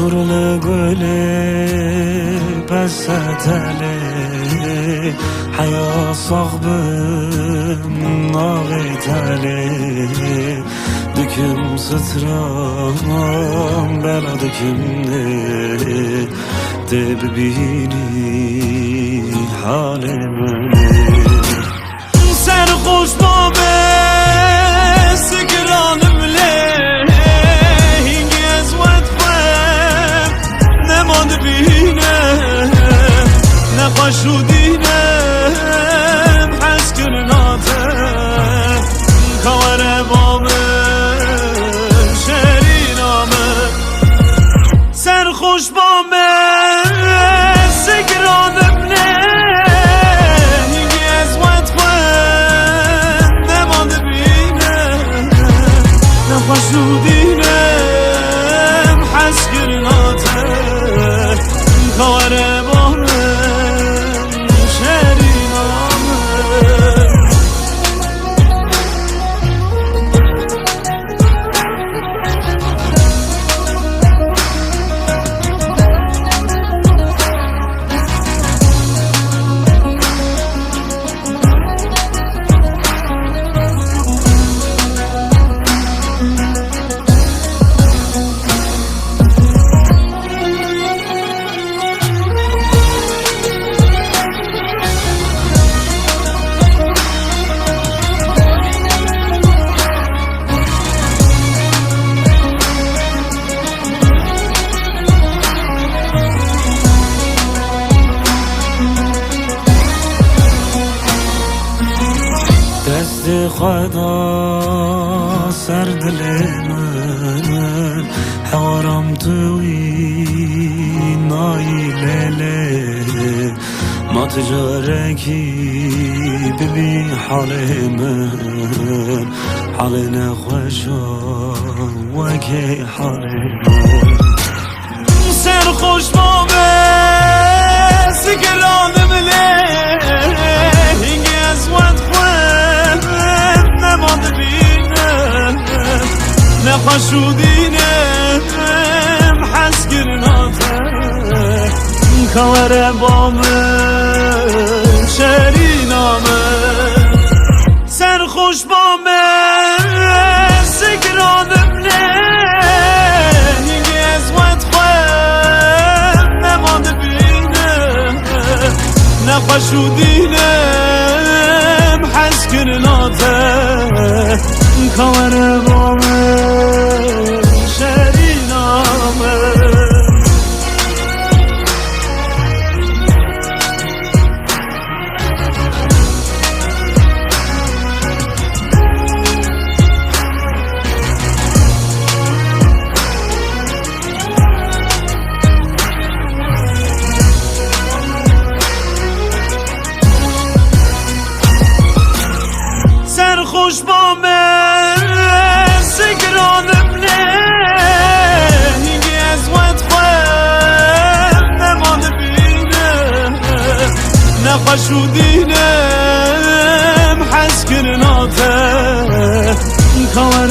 Kurulu gülü pesateli Haya sahbim nağiteli Düküm sıtram bela dükümde De bibini halimi Serhoş babe سكرانم ليه ينجز واتفهم نماند بينه نقاش رو دينم حس كرناتم خوار بامم شرينامم سرخوش بامم سكرانم ليه ينجز واتفهم نماند حسودینم حس گرناته خواره بامم شرینامه دست خدا سر دل من حوارم توی نایله ما تجارکی ببی حال من حال نخوشم وکی حال من سرخوش بامه سگرانم له اینگه از وقت نقاش رو دینم حس گرناته خوار بامم شرینامه سرخوش بامم سگرانم نه اینگه از وقت خواهم نمانده بینم نقاش رو دینم حس گرناته خوار بامم شرینامه سرخوش بامم سگرانم نه اینگه از وقت خواهم نمانده بینم نقاش رو دینم حس کرناته خوار